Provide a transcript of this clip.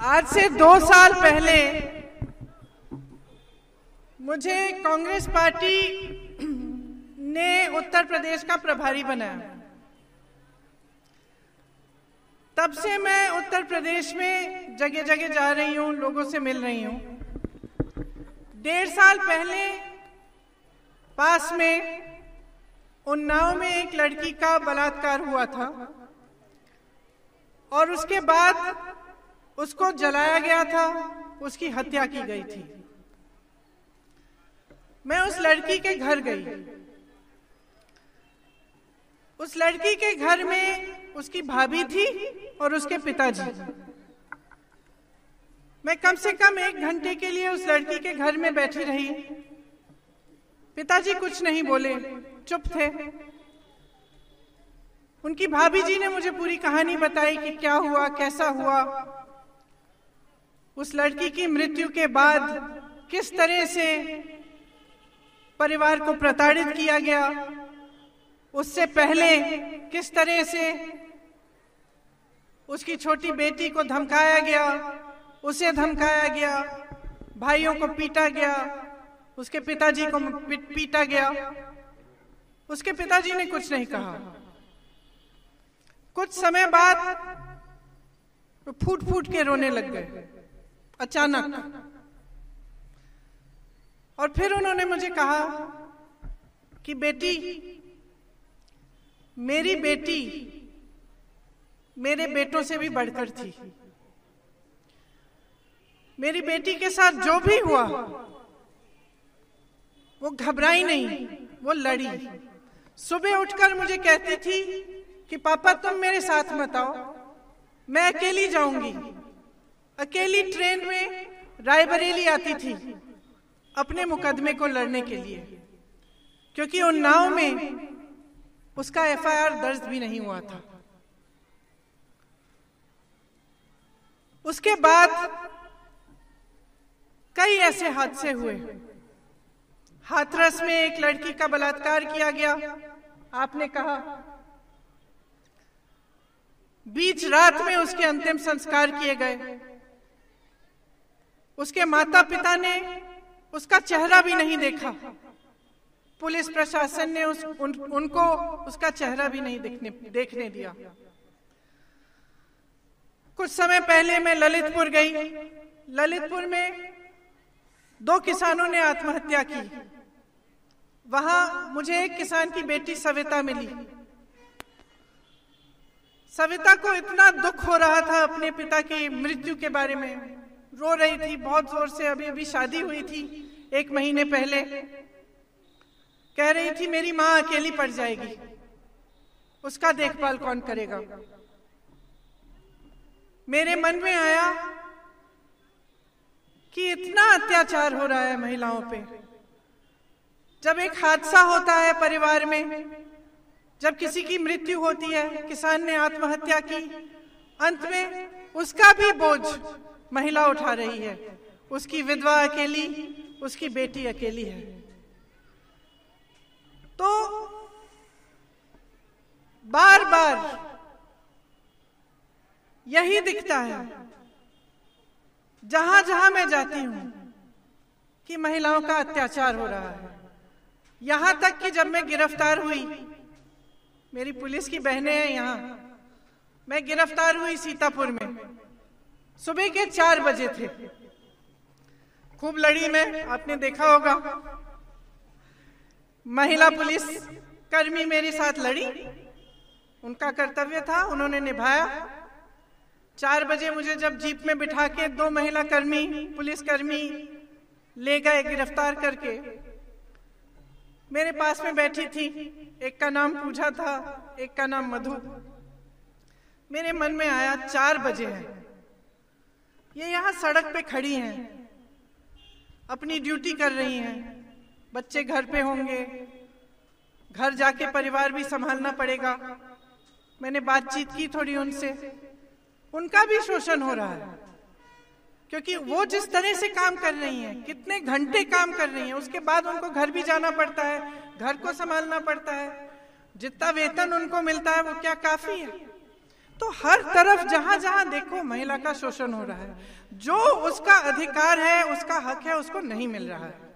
आज से 2 साल पहले मुझे कांग्रेस पार्टी ने उत्तर प्रदेश का प्रभारी बनाया। तब से मैं उत्तर प्रदेश में जगह जगह जा रही हूँ, लोगों से मिल रही हूँ। 1.5 साल पहले पास में उन्नाव में एक लड़की का बलात्कार हुआ था और उसके बाद उसको जलाया गया था, उसकी हत्या की गई थी। मैं उस लड़की के घर गई। उस लड़की के घर में उसकी भाभी थी और उसके पिताजी। मैं कम से कम 1 घंटे के लिए उस लड़की के घर में बैठी रही। पिताजी कुछ नहीं बोले, चुप थे। उनकी भाभी जी ने मुझे पूरी कहानी बताई कि क्या हुआ, कैसा हुआ। उस लड़की की मृत्यु के बाद किस तरह से परिवार को प्रताड़ित किया गया, उससे पहले किस तरह से उसकी छोटी बेटी को धमकाया गया, उसे धमकाया गया, भाइयों को पीटा गया, उसके पिताजी को पीटा गया। उसके पिताजी ने कुछ नहीं कहा। कुछ समय बाद वो फूट फूट के रोने लग गए अचानक। और फिर उन्होंने मुझे कहा कि बेटी, मेरी बेटी मेरे बेटों से भी बढ़कर थी। मेरी बेटी के साथ जो भी हुआ वो घबराई नहीं, वो लड़ी। सुबह उठकर मुझे कहती थी कि पापा तुम मेरे साथ मत आओ, मैं अकेली जाऊंगी। अकेली ट्रेन में रायबरेली आती थी अपने मुकदमे को लड़ने के लिए, क्योंकि उन्नाव में उसका एफआईआर दर्ज भी नहीं हुआ था। उसके बाद कई ऐसे हादसे हुए। हाथरस में एक लड़की का बलात्कार किया गया, आपने कहा। बीच रात में उसके अंतिम संस्कार किए गए। उसके माता पिता ने उसका चेहरा भी नहीं देखा। पुलिस प्रशासन ने उनको उसका चेहरा भी नहीं देखने दिया। कुछ समय पहले मैं ललितपुर गई। ललितपुर में 2 किसानों ने आत्महत्या की। वहां मुझे एक किसान की बेटी सविता मिली। सविता को इतना दुख हो रहा था अपने पिता की मृत्यु के बारे में, रो रही थी बहुत जोर से। अभी अभी शादी हुई थी 1 महीने पहले। कह रही थी मेरी माँ अकेली पड़ जाएगी, उसका देखभाल कौन करेगा। मेरे मन में आया कि इतना अत्याचार हो रहा है महिलाओं पे। जब एक हादसा होता है परिवार में, जब किसी की मृत्यु होती है, किसान ने आत्महत्या की, अंत में उसका भी बोझ महिला उठा रही है। उसकी विधवा अकेली, उसकी बेटी अकेली है। तो बार बार यही दिखता है जहां जहां मैं जाती हूं कि महिलाओं का अत्याचार हो रहा है। यहां तक कि जब मैं गिरफ्तार हुई, मेरी पुलिस की बहनें हैं यहाँ, मैं गिरफ्तार हुई सीतापुर में। सुबह के 4 बजे थे। खूब लड़ी मैं, आपने देखा होगा। महिला पुलिस कर्मी मेरे साथ लड़ी, उनका कर्तव्य था, उन्होंने निभाया। 4 बजे मुझे जब जीप में बिठा के 2 महिला कर्मी, पुलिसकर्मी ले गए गिरफ्तार करके। मेरे पास में बैठी थी, एक का नाम पूजा था, एक का नाम मधु। मेरे मन में आया 4 बजे है, ये यहाँ सड़क पे खड़ी हैं, अपनी ड्यूटी कर रही हैं। बच्चे घर पे होंगे, घर जाके परिवार भी संभालना पड़ेगा। मैंने बातचीत की थोड़ी उनसे। उनका भी शोषण हो रहा है, क्योंकि वो जिस तरह से काम कर रही हैं, कितने घंटे काम कर रही हैं, उसके बाद उनको घर भी जाना पड़ता है, घर को संभालना पड़ता है। जितना वेतन उनको मिलता है वो क्या काफी है? तो हर तरफ जहां जहां देखो महिला का शोषण हो रहा है, जो उसका अधिकार है, उसका हक है, उसको नहीं मिल रहा है।